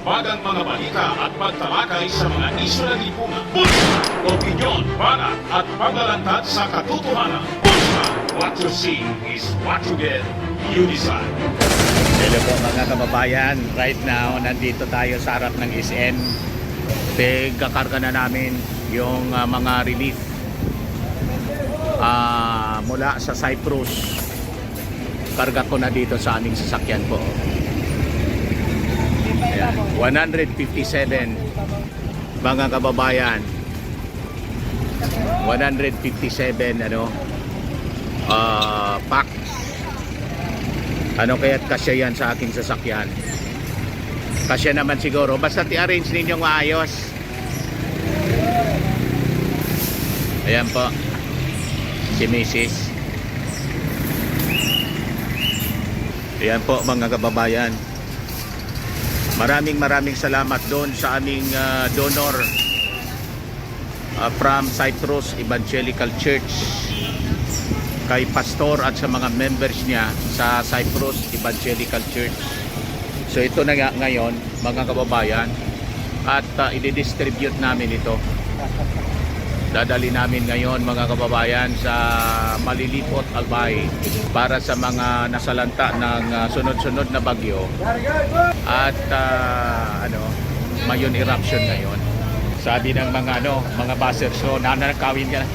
mabagang mga balita at pagtalakay sa mga isyu ng lipunan. Bulsa! Opinyon, banat at paglalantad sa katotohanan. Bulsa! What you see is what you get. You decide. Hello po mga kababayan. Right now, nandito tayo sa harap ng SM. Kakarga na namin yung mga relief mula sa Cyprus. Karga ko na dito sa aming sasakyan po. Ayan, 157 mga kababayan. 157 packs. Kaya't kasya yan sa aking sasakyan. Kasya naman siguro. Basta i-arrange ninyong maayos. Ayan po. Si Mrs. Ayan po mga kababayan. Maraming salamat doon sa aming donor from Cyprus Evangelical Church, kay pastor at sa mga members niya sa Cyprus Evangelical Church. So ito na ngayon mga kababayan, at i-distribute namin ito. Dadali namin ngayon mga kababayan sa Malilipot, Albay, para sa mga nasalanta ng sunod-sunod na bagyo at mayon eruption ngayon. Sabi ng mga bashers, so nanakawin ka lang.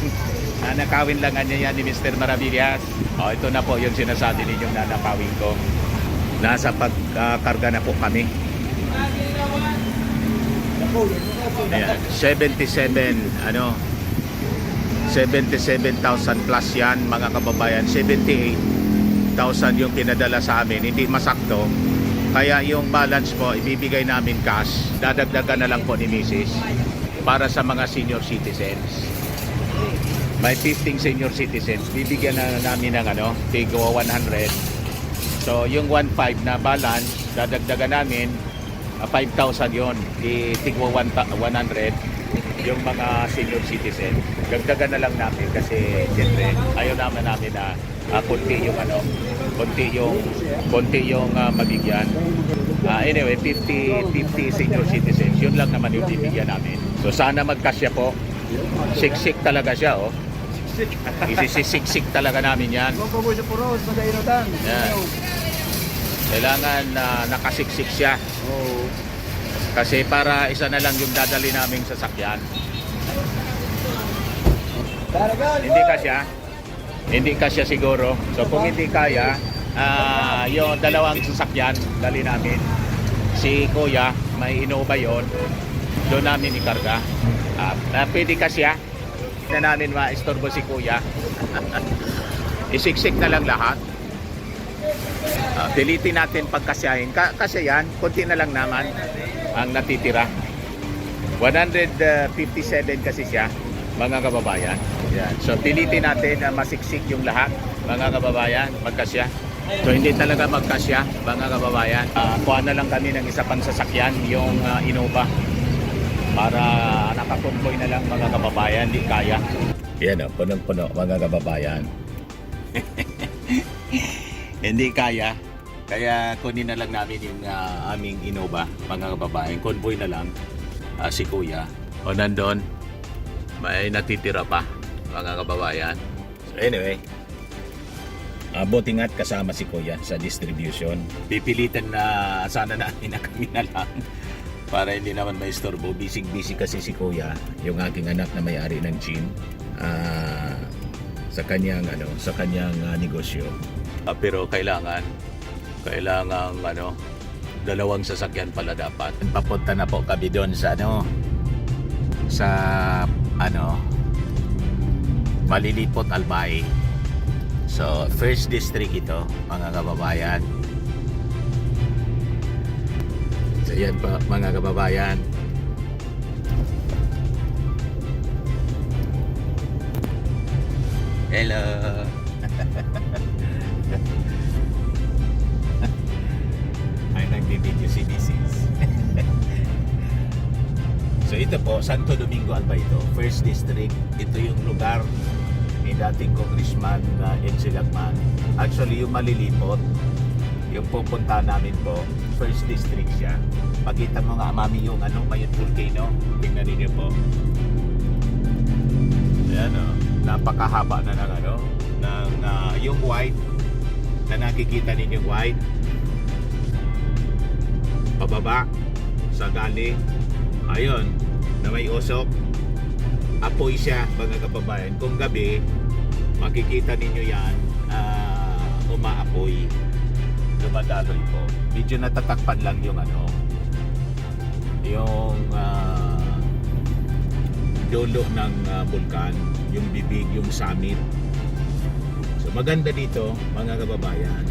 Nanakawin lang niya yan ni Mr. Maravillas. Ito na po yung sinasabi ninyong nanakawin ko. Nasa pagkarga na po kami. Ayan, 77,000 plus yan mga kababayan. 78,000 yung pinadala sa amin, hindi masakto, kaya yung balance po ibibigay namin cash. Dadagdagan na lang po ni Mrs. para sa mga senior citizens. May 15 senior citizens, bibigyan na namin ng tigo 100. So yung 1.5 na balance dadagdagan namin, 5,000 yon, tigo 100 yung mga senior citizen. Dagdagan na lang namin kasi siyempre ayaw naman namin na konti yung mabigyan. Anyway, 50 senior citizens, yun lang naman yung bibigyan namin. So sana magkasya po. Siksik talaga siya, oh. Isisiksik talaga namin yan. Yan. Kailangan nakasiksik siya. Kasi para isa na lang yung dadali naming sasakyan. Hindi kasya siguro. So kung hindi kaya, yung dalawang sasakyan dali namin. Si Kuya, may Innova yon, doon namin ikarga. Pwede kasya na namin maistorbo si Kuya. Isiksik na lang lahat. Dilitin natin pagkasyahin. Kasi yan, konti na lang naman ang natitira. 157 kasi siya mga kababayan. Yan. So pilitin natin na masiksik yung lahat mga kababayan magkasya. So hindi talaga magkasya mga kababayan. Kuha na lang kami ng isa pang sasakyan, yung Innova, para nakakonvoy na lang mga kababayan. Hindi kaya. Yan punong-puno mga kababayan. Hindi kaya. Kaya kunin na lang namin yung aming Innova mga kababayan. Convoy na lang si Kuya. O nandun, may natitira pa mga kababayan. So anyway, buti nga't kasama si Kuya sa distribution. Pipilitan na sana namin na kami na lang para hindi naman may istorbo. Busy kasi si Kuya, yung aking anak na may-ari ng gym, sa kanyang negosyo. Pero kailangan dalawang sasakyan pala dapat. Papunta na po kami doon sa Malilipot, Albay. So first district ito mga kababayan. So yan po mga kababayan. Hello. Ay nagbibideo si Mrs. So ito po, Santo Domingo, Albay ito. First district. Ito yung lugar ni dating Congressman Edsel Lagman. Actually yung Malilipot, Yung pupunta namin po, first district siya. Pakita mo nga, mami, yung Mayon Volcano. Tingnan ninyo po. Ayan o, napakahaba na ng yung white, na nakikita ninyong white. Pababa, sa galing. Ayun, na may usok. Apoy siya, mga kababayan. Kung gabi, makikita ninyo yan, umaapoy. Dumadaloy po. Medyo natatakpan lang yung dulo ng bulkan, yung bibig, yung summit. So maganda dito, mga kababayan,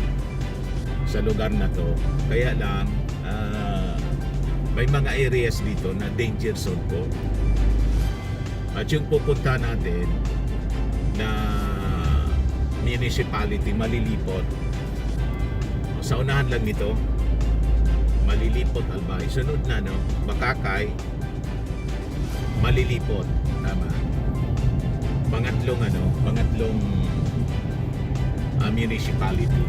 sa lugar na to. Kaya lang may mga areas dito na danger zone po. At yung pupunta natin na municipality, Malilipot. Sa unahan lang nito, Malilipot, Albay. Sunod na, Bakakay, Malilipot. Tama. Pangatlong municipality.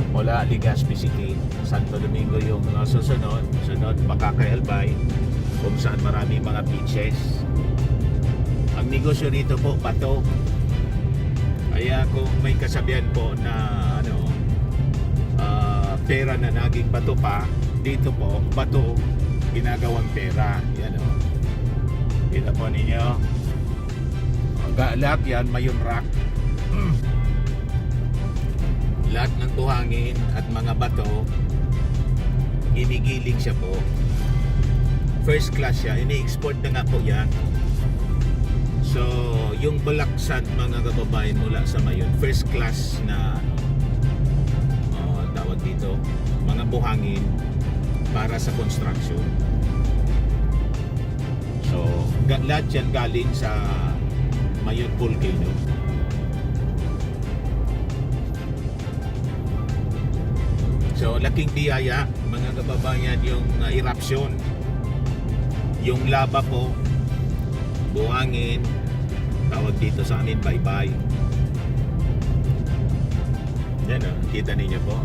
Wala, Legazpi City, Santo Domingo yung susunod. Sunod, Bakakay, Albay, kung saan marami mga beaches. Ang negosyo rito po, bato. Kaya kung may kasabihan po na pera na naging bato pa, dito po, bato, ginagawang pera. Yan o. Kita po ninyo. Lahat yan, Mayon Rock. Lahat ng buhangin at mga bato, ginigiling siya po. First class siya, ini-export na nga po yan. So, yung balaksan, mga kababayan, mula sa Mayon, first class na tawag dito, mga buhangin para sa construction. So, lahat yan galing sa Mayon Volcano. So, laking biyaya, mga kababayan, yung eruption, yung lava po, buhangin, tawag dito sa amin, bye-bye. Yan o, kita ninyo po.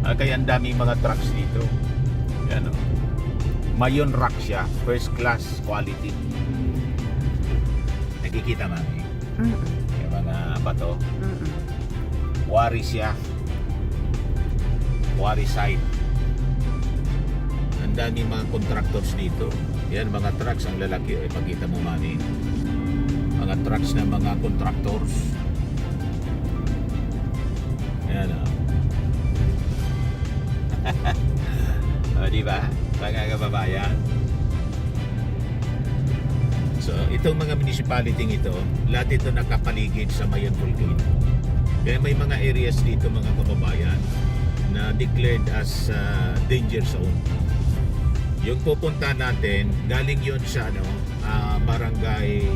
Kaya ang daming mga trucks dito. Yan o. Mayon Rock siya, first class quality. Nakikita mami? Yung mga bato. Wari siya. Wari side. Ang daming mga contractors dito. Yan, mga trucks, ang lalaki. Ipakita mo mami. Mga trucks na mga contractors. Yan o. Diba? Mga kababayan. So, itong mga municipality ito, lahat ito nakapaligid sa Mayon Volcano. Kaya may mga areas dito, mga kababayan, na declared as danger zone. Yung pupunta natin, galing yun sa barangay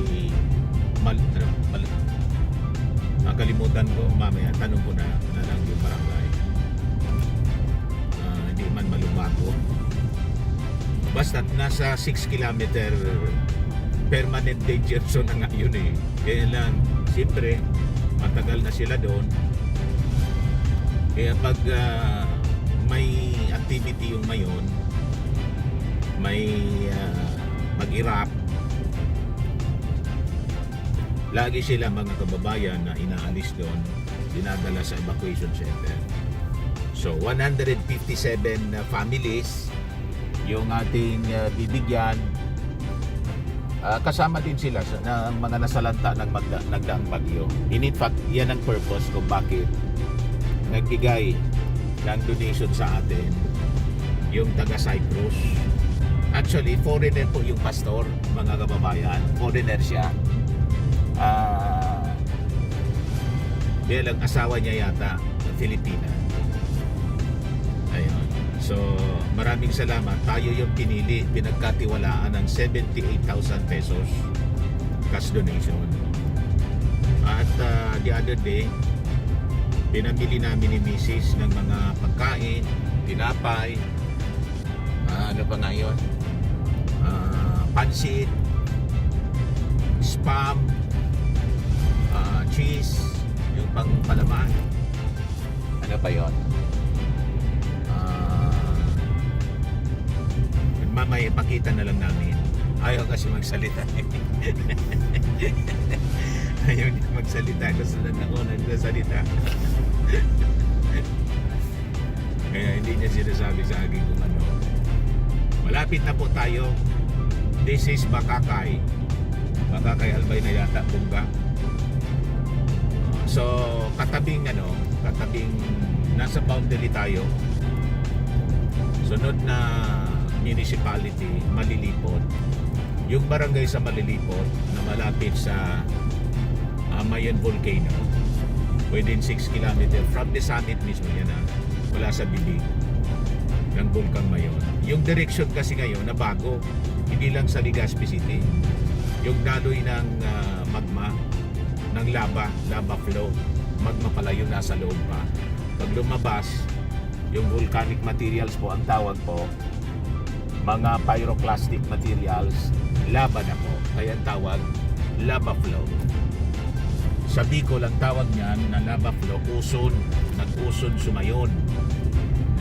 kalimutan ko, mamaya tanong ko na lang yung barangay. Hindi man malubago. Basta nasa 6 kilometer permanent danger zone na nga yun eh. Kaya lang, siyempre, matagal na sila doon. Kaya pag may activity yung Mayon, may mag-erupt, lagi sila, mga kababayan, na inaalis doon, dinadala sa evacuation center. So 157 families yung ating bibigyan. Kasama din sila na mga nasalanta ng nagdaang bagyo. In fact, yan ang purpose kung bakit nagbigay ng donation sa atin yung taga Cyprus. Actually, foreigner po yung pastor, mga kababayan. Foreigner siya. Kaya lang asawa niya yata ng Filipina. Ayun. So, maraming salamat. Tayo yung pinili, pinagkatiwalaan ng 78,000 pesos cash donation. At the other day, pinamili namin ni Mrs. ng mga pagkain, tinapay, ano pa nga yun? Pansit, spam, cheese, yung pang palaman. Ano pa yun? mamaya ipakita na lang namin. Ayaw kasi magsalita. Ayaw niya magsalita. Gusto na ako nagsasalita. Kaya hindi niya sinasabi sa akin kung ano. Malapit na po tayo. This is Bakakay. Bakakay Albay na yata, Bunga. So, katabing nasa boundary tayo. Sunod na municipality, Malilipot. Yung barangay sa Malilipot na malapit sa Mayon Volcano, within 6 km from the summit mismo yan wala sa bibig ng Bulkang Mayon. Yung direction kasi ngayon na bago, hindi lang sa Legazpi City. Yung daloy ng magma, ng lava flow, magma pala yung nasa loob pa. Pag lumabas, yung volcanic materials po ang tawag po, mga pyroclastic materials, lava na po. Kaya ang tawag, lava flow. Sa Bicol ang tawag niyan na lava flow, uson, nag-uson sumayon.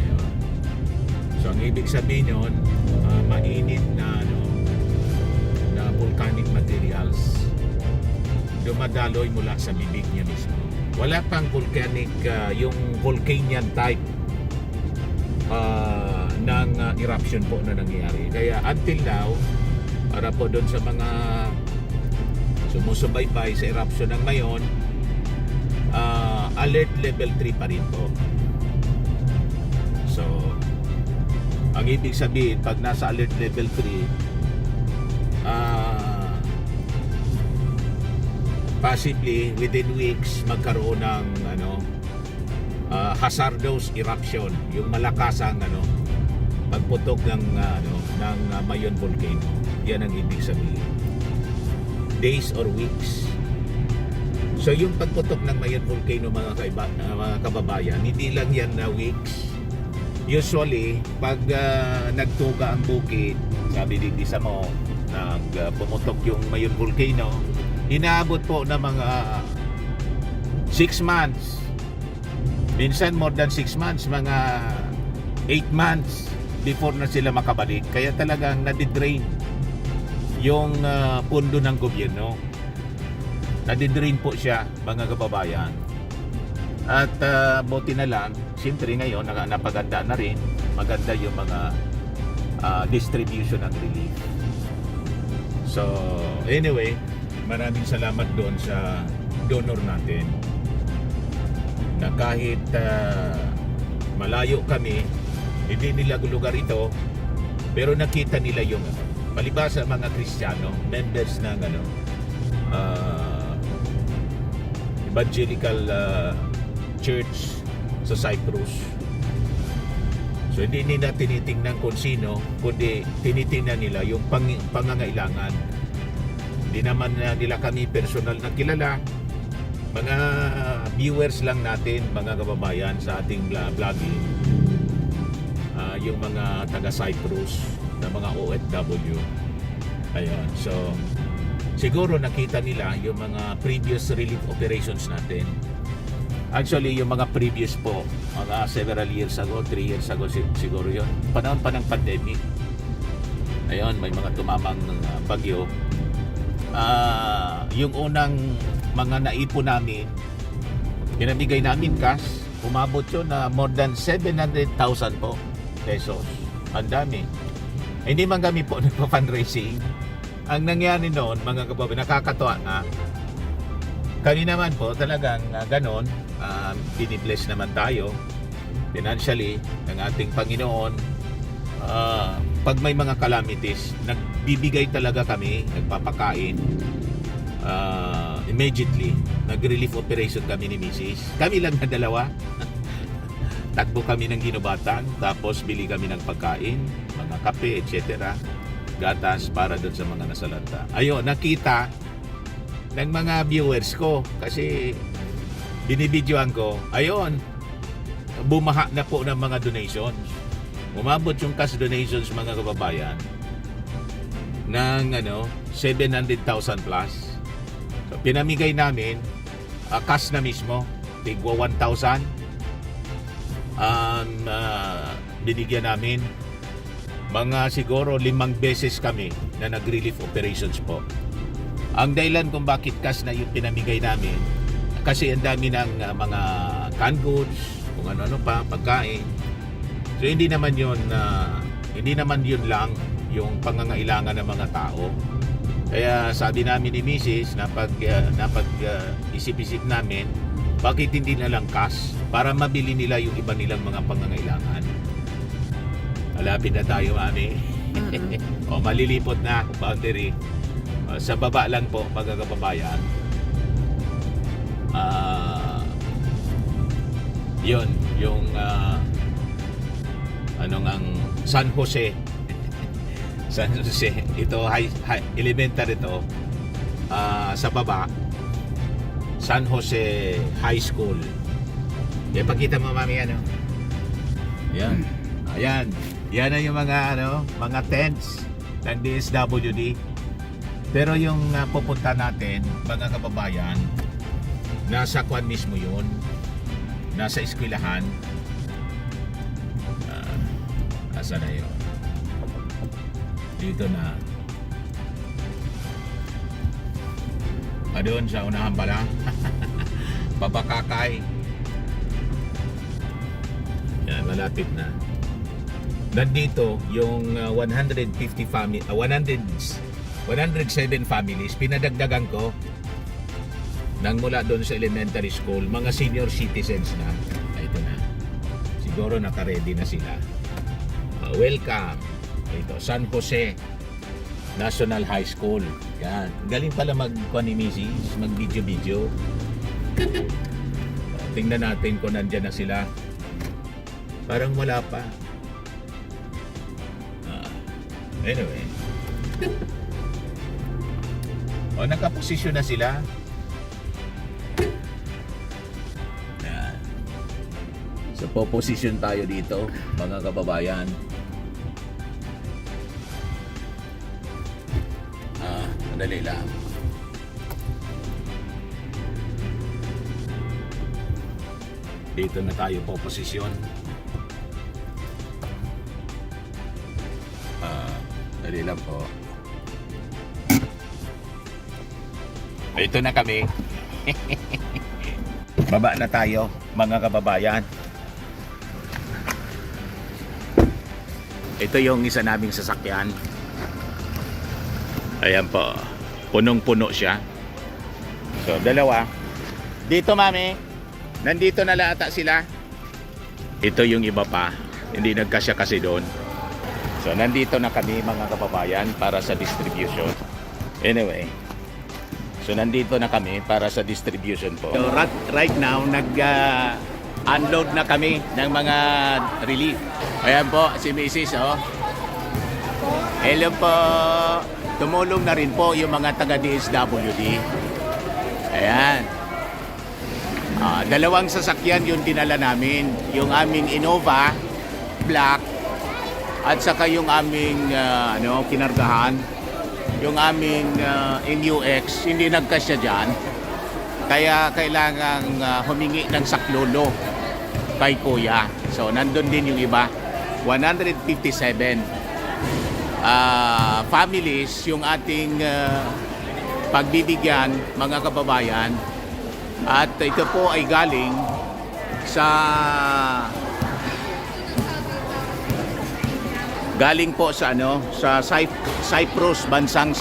Ayun. So ang ibig sabihin yun, mainit na volcanic materials dumadaloy mula sa bibig niya mismo. Wala pang volcanic, yung volcanian type ng eruption po na nangyayari. Kaya until now, para po doon sa mga sumusubaybay sa eruption ng Mayon, alert level 3 pa rin po. So, ang ibig sabihin, pag nasa alert level 3, possibly within weeks magkaroon ng hazardous eruption, yung malakasang pagputok ng Mayon volcano. Yan ang ibig sabihin, days or weeks. So yung pagputok ng Mayon volcano, mga kababayan, hindi lang yan na weeks. Usually pag nagtuga ang bukid, sabi dito sa mo, pumutok yung Mayon volcano, inaabot po ng mga 6 months, minsan more than 6 months, mga 8 months before na sila makabalik. Kaya talagang nadidrain yung pundo ng gobyerno. Nadidrain po siya, mga kababayan. At buti na lang, siyempre ngayon napaganda na rin, maganda yung mga distribution ng relief. So anyway, maraming salamat doon sa donor natin na kahit malayo kami, hindi nila lugar ito, pero nakita nila yung palibasa mga Kristiyano, members ng evangelical church sa Cyprus. So hindi nila tinitingnan kung sino, kundi tinitingnan nila yung pangangailangan. Hindi naman nila kami personal na kilala. Mga viewers lang natin, mga kababayan, sa ating vlogging. Yung mga taga Cyprus na mga OFW. Ayan. So siguro nakita nila yung mga previous relief operations natin. Actually, yung mga previous po, mga several years ago, 3 years ago siguro yun. Panahon pa ng pandemic. Ayun, may mga tumamang bagyo. Yung unang mga naipon namin, pinamigay namin cash, umabot yun na more than 700,000 po pesos. Ang dami. Hindi man kami po nagpa-fundraising. Ang nangyari noon, mga kababayan, nakakatuwa nga. Kami naman po talagang ganon, binibless naman tayo financially ng ating Panginoon. Pag may mga calamities, nagbibigay talaga kami, nagpapakain. Immediately, nag-relief operation kami ni Mrs. Kami lang na dalawa. Takbo kami ng ginubatan, tapos bili kami ng pagkain, mga kape, etc. Gatas para doon sa mga nasalanta. Ayun, nakita ng mga viewers ko kasi binibidyoan ko. Ayun, bumaha na po ng mga donations. Umabot yung cash donations, mga kababayan, ng 700,000 plus. So, pinamigay namin cash na mismo, tigwa 1,000. Binigyan namin Mga siguro 5 beses kami na nag-relief operations po. Ang dahilan kung bakit cash na yung pinamigay namin, kasi ang dami ng mga canned goods, kung ano-ano pa, pagkain. So hindi naman yun lang yung pangangailangan ng mga tao. Kaya sabi namin ni Mrs. na isip-isip namin, bakit hindi na lang cash para mabili nila yung iba nilang mga pangangailangan. Malapit na tayo, mami. O, malilipot na boundary. Sa baba lang po, mga kababayan. Yun, yung ang San Jose. San Jose. Ito, elementary ito. Sa baba, San Jose High School. Pakita mo, mami, ano? Yan. Ayan. Yan na yung mga tents ng DSWD. Pero yung pupunta natin, mga kababayan, nasa kwan mismo yun. Nasa eskwelahan. Asa na yun? Dito na. Doon sa unahan pala. Babakakay. Yan, malapit na. Nandito yung 107 families, pinadagdagan ko nang mula doon sa elementary school, mga senior citizens na. Ito na. Siguro naka-ready na sila. Welcome. Ito, San Jose National High School. Yan. Galing pala mag-kuha ni Mrs. Mag-video-video. Tingnan natin kung nandyan na sila. Parang wala pa. Anyway. O, nakaposisyon na sila. Yan. So, po-position tayo dito, mga kababayan. Madali lang. Dito na tayo po-posisyon. Dali lang po. Ito na kami. Baba na tayo, mga kababayan. Ito yung isa naming sasakyan. Ayan po. Punong-puno siya. So, dalawa. Dito, mami. Nandito na lahat sila. Ito yung iba pa. Hindi nagkasya kasi doon. So, nandito na kami, mga kababayan, para sa distribution. Anyway. So, nandito na kami para sa distribution po. So, right now, unload na kami ng mga relief. Ayan po, si Mrs. Oh. Hello po. Tumulong na rin po yung mga taga-DSWD. Ayan. Dalawang sasakyan yung dinala namin. Yung aming Innova Black at saka yung aming kinargahan. Yung aming NUX, hindi nagkasya dyan. Kaya kailangang humingi ng saklolo kay Kuya. So, nandun din yung iba. 157 families yung ating pagbibigyan, mga kababayan. At ito po ay galing sa Cyprus, bansang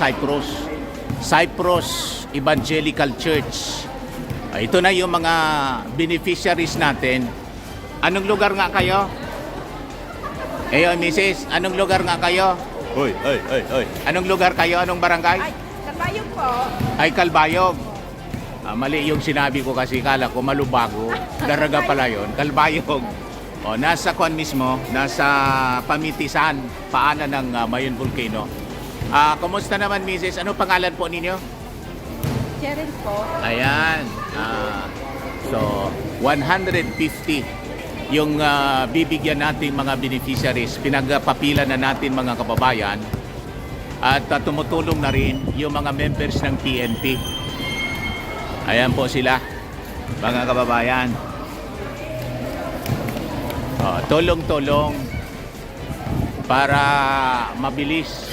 Cyprus Evangelical Church. Ito na yung mga beneficiaries natin. Anong lugar nga kayo? Mrs. Anong lugar nga kayo? Hoy. Anong lugar kayo? Anong barangay? Ay, Kalbayog po. Ay, Kalbayog. Mali yung sinabi ko kasi kala ko Malubago. Daraga pala yun. Kalbayog. O, nasa Kwan mismo, nasa Pamitisan, paanan ng Mayon Volcano. Kumusta naman, Mrs.? Ano pangalan po ninyo? Cheryl po. Ayan. So, 150 yung bibigyan natin mga beneficiaries. Pinagpapila na natin, mga kababayan. At tumutulong na rin yung mga members ng PNP. Ayan po sila, mga kababayan. Tulong-tulong para mabilis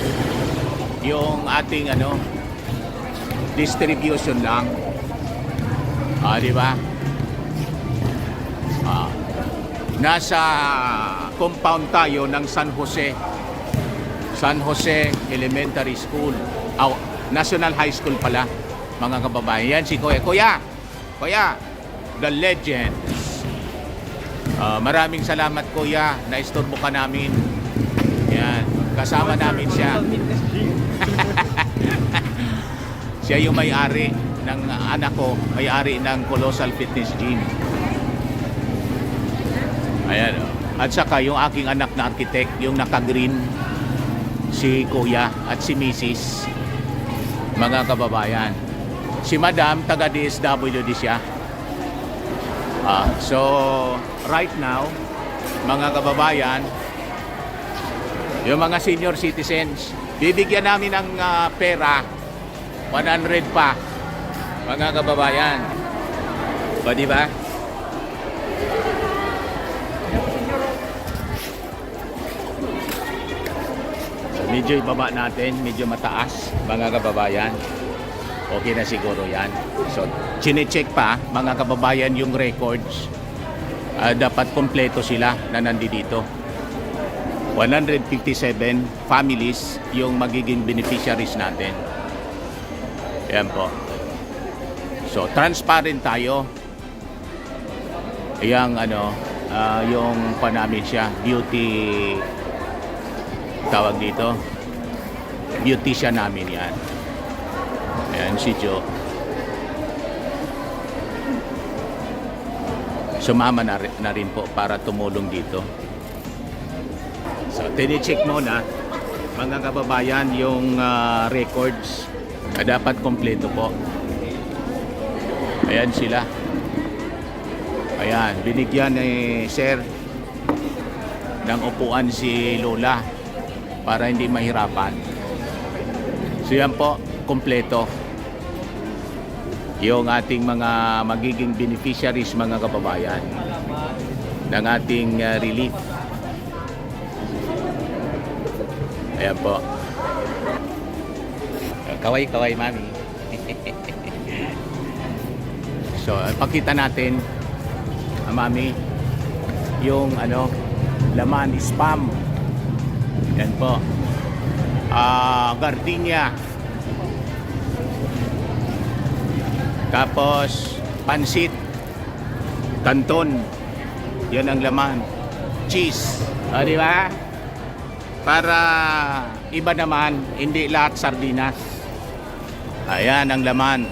yung ating distribution lang. Di ba? Nasa compound tayo ng San Jose Elementary School. National High School pala, mga kababayan. Yan si Kuya, the legend. Maraming salamat, Kuya, na istorbo ka namin. Yan, kasama namin siya. Siya yung may-ari ng anak ko, may-ari ng Colossal Fitness Gym. Ayan. At saka yung aking anak na architect, yung naka-green, si Kuya at si Mrs. Mga kababayan. Si Madam, taga DSWD siya. So, right now, mga kababayan, yung mga senior citizens, bibigyan namin ng pera, 100 pa, mga kababayan. O, di ba? Medyo ibaba natin, medyo mataas, mga kababayan. Okay na siguro yan. So, chinecheck pa, mga kababayan, yung records. Dapat kompleto sila na nandito. 157 families yung magiging beneficiaries natin. Ayan po. So, transparent tayo. Yang yung panamit siya, beauty, tawag dito, beautician namin yan. Ayan si Joe. Sumama na rin po para tumulong dito. So, tinicheck muna, mga kababayan, yung records. Dapat kompleto po. Ayan sila. Ayan, binigyan ni Sir ng upuan si Lola para hindi mahirapan. So yan po, kompleto yung ating mga magiging beneficiaries, mga kababayan, ng ating relief. Ayan po. Kaway-kaway, mami. So, pakita natin, mami, yung laman, spam. Yan po. Gardenia. Tapos pansit, canton. Yan ang laman. Cheese. Di ba? Para iba naman, hindi lahat sardinas. Ayan ang laman.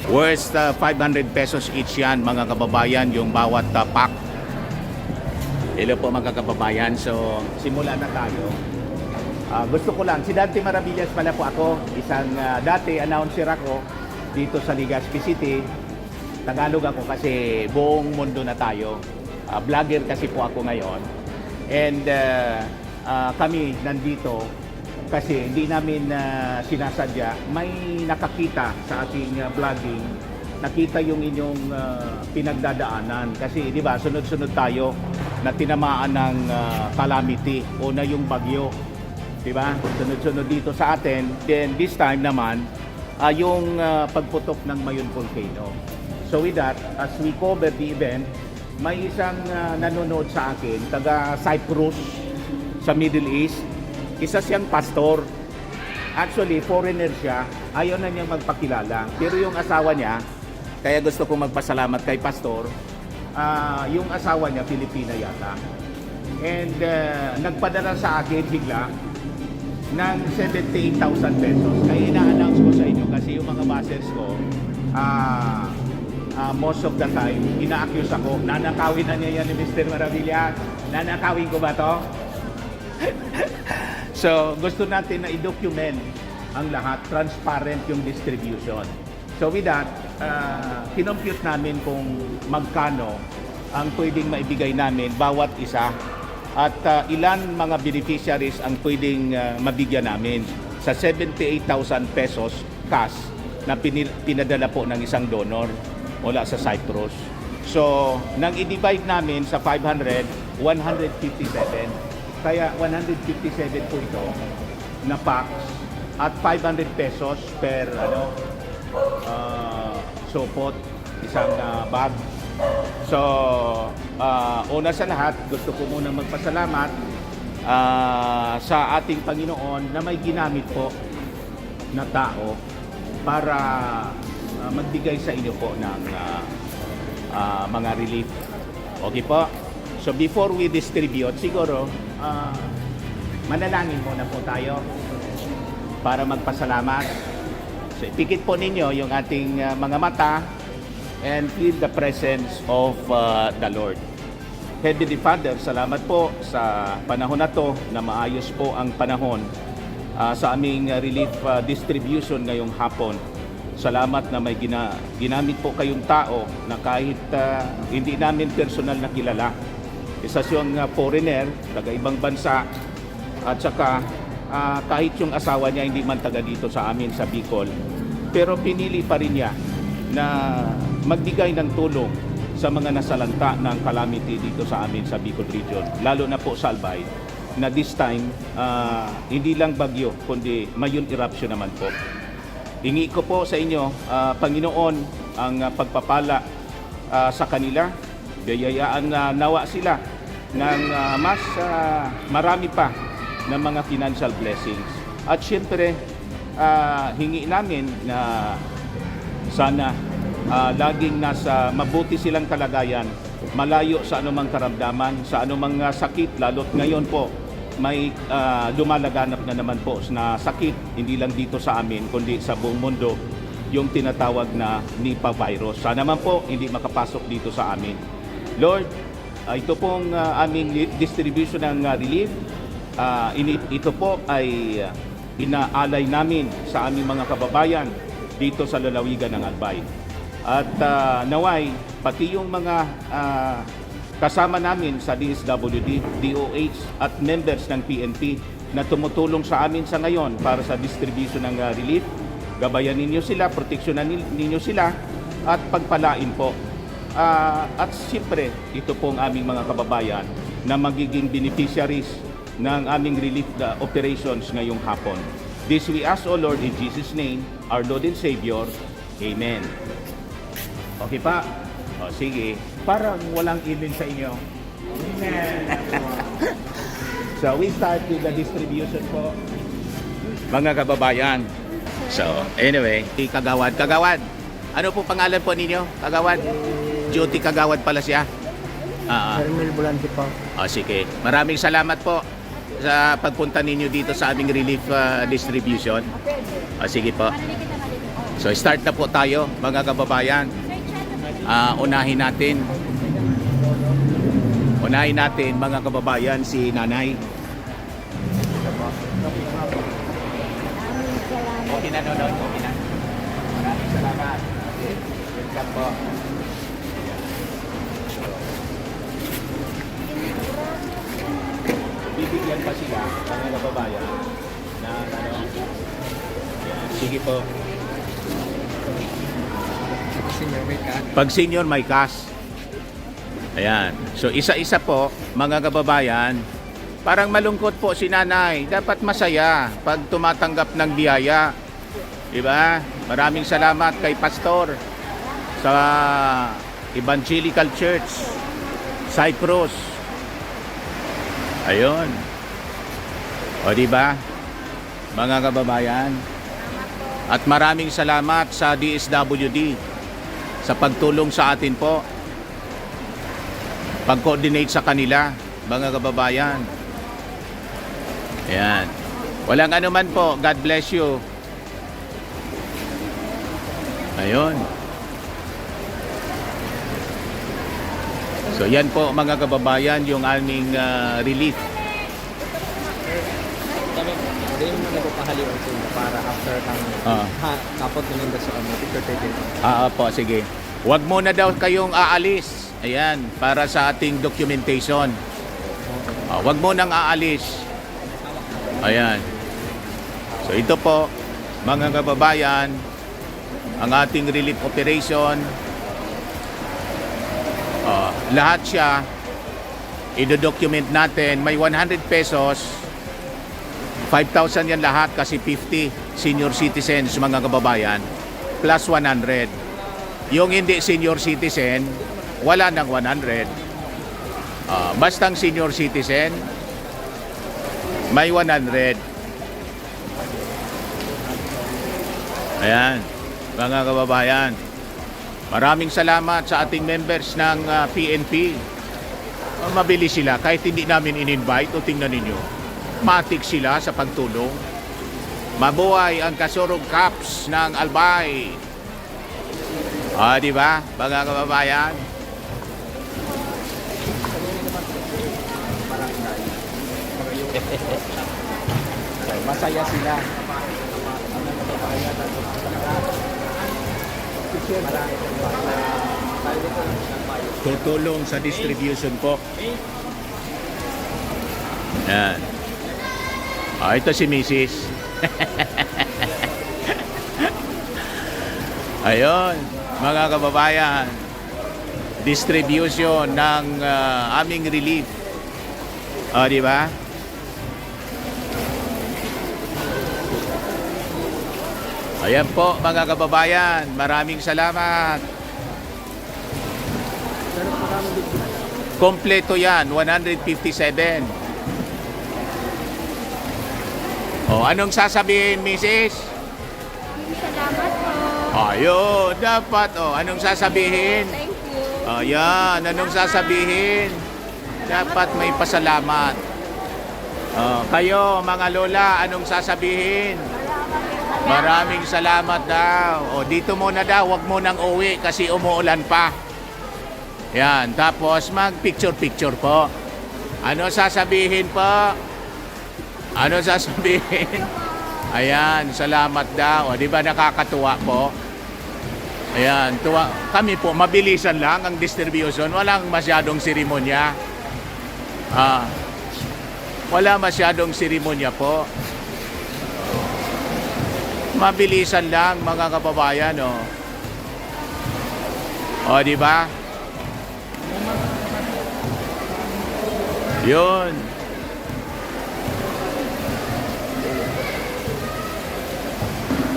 Worth 500 pesos each yan, mga kababayan, yung bawat pack. Hello po, mga kababayan. So, simulan na tayo. Gusto ko lang, si Dante Maravillas pala po ako. Isang dati announcer ako dito sa Legazpi City. Tagalog ako kasi buong mundo na tayo. Vlogger kasi po ako ngayon. And kami nandito kasi hindi namin sinasadya. May nakakita sa ating vlogging. Nakita yung inyong pinagdadaanan. Kasi di ba, sunod-sunod tayo na tinamaan ng calamity. Una yung bagyo. Di ba? Sunod-sunod dito sa atin. Then this time naman, yung pagputok ng Mayon Volcano. So with that, as we cover the event, may isang nanonood sa akin, taga Cyprus sa Middle East. Isa siyang pastor. Actually, foreigner siya. Ayaw na niyang magpakilala. Pero yung asawa niya, kaya gusto kong magpasalamat kay pastor, yung asawa niya, Pilipina yata. And nagpadala sa akin bigla ng 78,000 pesos. Kaya ina-announce ko sa inyo kasi yung mga bashers ko, most of the time, ina-accuse ako, nanakawin na niya yan ni Mr. Maravilla. Nanakawin ko ba to? So, gusto natin na i-document ang lahat, transparent yung distribution. So with that, kinompute namin kung magkano ang pwedeng maibigay namin bawat isa at ilan mga beneficiaries ang pwedeng mabigyan namin sa 78,000 pesos cash na pinadala po ng isang donor mula sa Cyprus. So, nang i-divide namin sa 500, 157,000 Kaya 157 po ito na packs at 500 pesos per supot, isang bag. So, una sa lahat, gusto ko muna magpasalamat sa ating Panginoon na may ginamit po na tao para magbigay sa inyo po ng mga relief. Okay po? So before we distribute, siguro manalangin muna po tayo para magpasalamat. So ipikit po ninyo yung ating mga mata and feel the presence of the Lord. Heavenly Father, salamat po sa panahon na to na maayos po ang panahon sa aming relief distribution ngayong hapon. Salamat na may ginamit po kayong tao na kahit hindi namin personal na kilala. Isa siyang foreigner, taga ibang bansa, at saka kahit yung asawa niya hindi man taga dito sa amin sa Bicol. Pero pinili pa rin niya na magbigay ng tulong sa mga nasalanta ng calamity dito sa amin sa Bicol region. Lalo na po sa Albay, na this time, hindi lang bagyo, kundi mayon eruption naman po. Hingi ko po sa inyo, Panginoon, ang pagpapala sa kanila. Biyayaan na nawa sila ng mas marami pa na mga financial blessings. At syempre, hingi namin na sana laging nasa mabuti silang kalagayan, malayo sa anumang karamdaman, sa anumang sakit, lalo't ngayon po may lumalaganap na naman po na sakit, hindi lang dito sa amin, kundi sa buong mundo, yung tinatawag na Nipah virus. Sana naman po hindi makapasok dito sa amin. Lord, ito pong aming distribution ng relief, ito po ay inaalay namin sa aming mga kababayan dito sa lalawigan ng Albay. At naway, pati yung mga kasama namin sa DSWD, DOH at members ng PNP na tumutulong sa amin sa ngayon para sa distribution ng relief, gabayan ninyo sila, proteksyonan ninyo sila at pagpalain po. At siyempre, ito pong aming mga kababayan na magiging beneficiaries ng aming relief operations ngayong hapon. This we ask, O Lord, in Jesus' name, our Lord and Savior. Amen. Okay pa? O sige, parang walang email sa inyo. Amen. So we start with the distribution po, mga kababayan. So anyway, Kagawad. Ano po pangalan po ninyo? Kagawad? Duty Kagawad pala siya. Hermel Volante po. Sige. Maraming salamat po sa pagpunta ninyo dito sa aming relief distribution. Sige po. So start na po tayo, mga kababayan. Unahin natin mga kababayan si Nanay. Okay na noon, okay na. Maraming salamat. Welcome po. Bibigyan pa sila mga kababayan na sige po. Pag senior may cash. Ayan. So isa-isa po mga kababayan, parang malungkot po si Nanay. Dapat masaya pag tumatanggap ng biyaya. Diba? Maraming salamat kay Pastor sa Evangelical Church Cyprus. Ayun. O diba? Mga kababayan. At maraming salamat sa DSWD sa pagtulong sa atin po, pag-coordinate sa kanila, mga kababayan. Ayan. Walang anuman po. God bless you. Ayun. So yan po mga kababayan yung aming relief. Hindi mo nagpapahaliwan ko para after kapot naman sa picture taking. Po, sige. Huwag muna daw kayong aalis. Ayan, para sa ating documentation. Huwag mo nang aalis. Ayan. So ito po, mga kababayan, ang ating relief operation. Lahat siya idodocument natin, may 100 pesos, 5,000 yan lahat kasi 50 senior citizens mga kababayan, plus 100. Yung hindi senior citizen, wala ng 100. Bastang senior citizen, may 100. Ayan, mga kababayan. Maraming salamat sa ating members ng PNP. Mabilis sila kahit hindi namin in-invite. O tingnan ninyo, matik sila sa pagtulong. Mabuhay ang Kasurog Caps ng Albay. Di ba, mga kababayan? Masaya sila. Tutulong sa distribution po. Yan. Ito si Mrs. Ayun, mga kababayan. Distribution ng aming relief. Di ba? Ayan po mga kababayan, maraming salamat. Kompleto yan, 157. Anong sasabihin, Mrs.? Salamat po. Ayun, dapat. Anong sasabihin? Thank you. Ayan, anong sasabihin? Dapat may pasalamat. Kayo, mga lola, anong sasabihin? Maraming salamat daw. Dito muna daw, wag mo nang uwi kasi umuulan pa. Yan, tapos mag-picture-picture po. Ano sasabihin po? Ano sasabihin? Ayan, salamat daw. Di ba nakakatuwa po? Ayan, tuwa. Kami po, mabilisan lang ang distribution. Walang masyadong seremonya. Wala masyadong seremonya po. Mabilisan lang mga kababayan, di ba? Yun.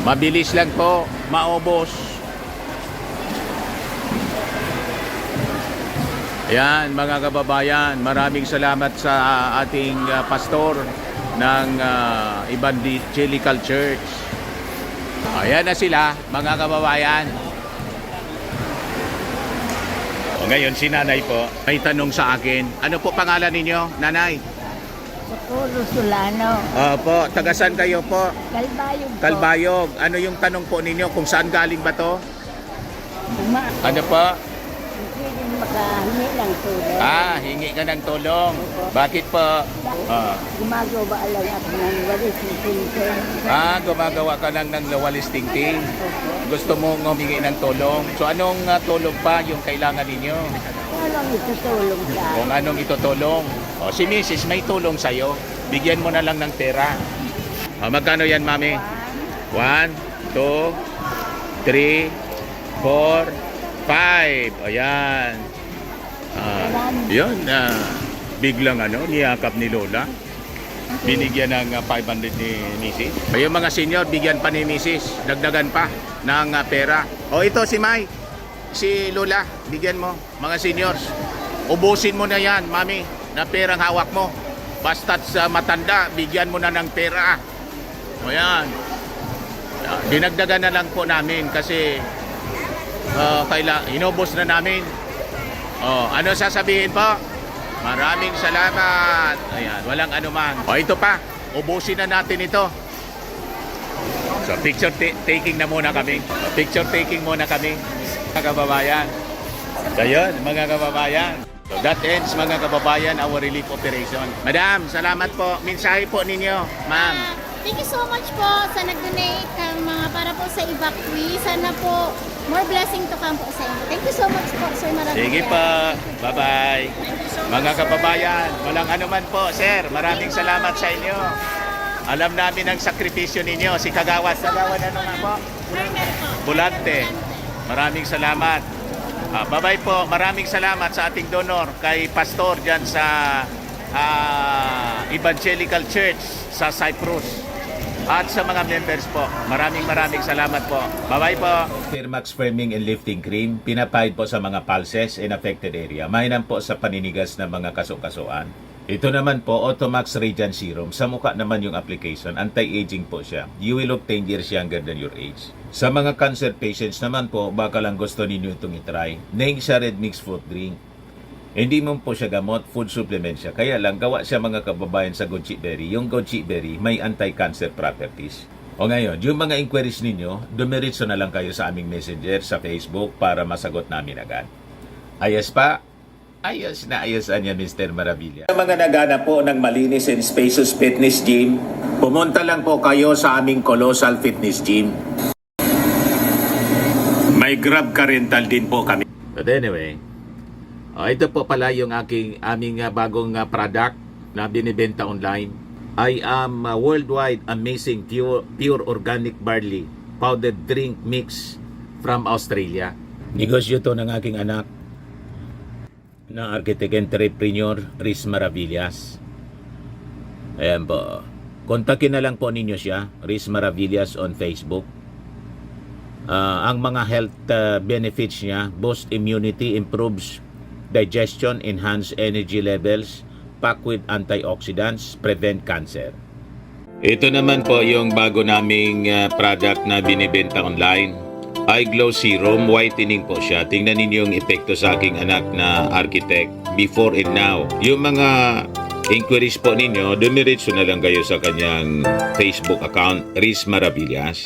Mabilis lang po, maubos. Ayan, mga kababayan, maraming salamat sa ating pastor ng Evangelical Church. Ayan na sila, mga kababayan. Ngayon, si nanay po, may tanong sa akin. Ano po pangalan ninyo, nanay? Socorro Solano. Opo, tagasan kayo po? Kalbayog po. Kalbayog. Ano yung tanong po ninyo? Kung saan galing ba to? Ano po? Pwede makahingi ng tulong. Hingi ka ng tulong. Bakit po? Gumagawa lang ako ng walis ng pinsen. Gumagawa ka lang ng lawalis tingting. Gusto mo humingi ng tulong. So anong tulong pa yung kailangan ninyo? Anong itutulong sa akin? Kung anong itutulong. Si Mrs. may tulong sa'yo. Bigyan mo na lang ng pera. Magkano yan, mami? 1, 2, 3, 4, 5. Ayan. Yun. Biglang niyakap ni Lola. Binigyan ng 500 ni Mrs. Yung mga senior, bigyan pa ni Mrs. Dagdagan pa ng pera. Ito si May. Si Lola, bigyan mo. Mga seniors. Ubusin mo na yan, mami, na perang hawak mo. Basta't sa matanda, bigyan mo na ng pera. Ayan. Dinagdagan na lang po namin kasi inubos na namin. Ano sasabihin po? Maraming salamat. Ayan, walang anuman. Ito pa. Ubusin na natin ito. So, picture taking na muna kami. Picture taking muna kami, mga kababayan. So, yun, mga kababayan. So, that ends, mga kababayan, our relief operation. Madam, salamat po. Mensahe po ninyo, ma'am. Thank you so much po sa nag-donate mga para po sa evacuee. Sana po more blessing to come po sa inyo. Thank you so much po, sir. Maraming Sige po. Bye-bye. Mga kababayan, walang anuman po, sir. Maraming salamat sa inyo. Alam namin ang sakripisyo ninyo. Si Kagawad. Kagawad ano nga po? Colonel po. Bulante. Maraming salamat. Bye-bye po. Maraming salamat sa ating donor kay Pastor dyan sa Evangelical Church sa Cyprus. At sa mga members po, maraming salamat po. Bye-bye po. Firmax Firming and Lifting Cream, pinapahid po sa mga pulses in affected area. Mainam po sa paninigas ng mga kasukasuan. Ito naman po, Automax Radiant Serum. Sa mukha naman yung application, anti-aging po siya. You will look 10 years younger than your age. Sa mga cancer patients naman po, baka lang gusto ninyo itong itry. Neng siya red mixed fruit drink. Hindi mo po siya gamot, food supplement siya. Kaya lang, gawa siya mga kababayan sa goji berry. Yung goji berry may anti-cancer properties. O ngayon, yung mga inquiries ninyo, dumiritso na lang kayo sa aming messenger sa Facebook para masagot namin agad. Ayos pa? Ayos na ayos niya, Mr. Maravilla. Sa mga nagana po ng malinis and spacious fitness gym, pumunta lang po kayo sa aming Colossal Fitness Gym. May Grab car rental din po kami. But anyway, ito po pala yung aming bagong product na binibenta online. I am worldwide amazing pure organic barley powdered drink mix from Australia. Negosyo to ng aking anak na architect entrepreneur Riz Maravillas. Ayan po. Kontakin na lang po ninyo siya, Riz Maravillas on Facebook. Ang mga health benefits niya, boost immunity, improves digestion, enhance energy levels, packed with antioxidants, prevent cancer. Ito naman po yung bago naming product na binibenta online. Eye Glow Serum, whitening po siya. Tingnan ninyo yung epekto sa aking anak na architect before and now. Yung mga inquiries po ninyo, dumiretso na lang kayo sa kanyang Facebook account, Riz Maravillas.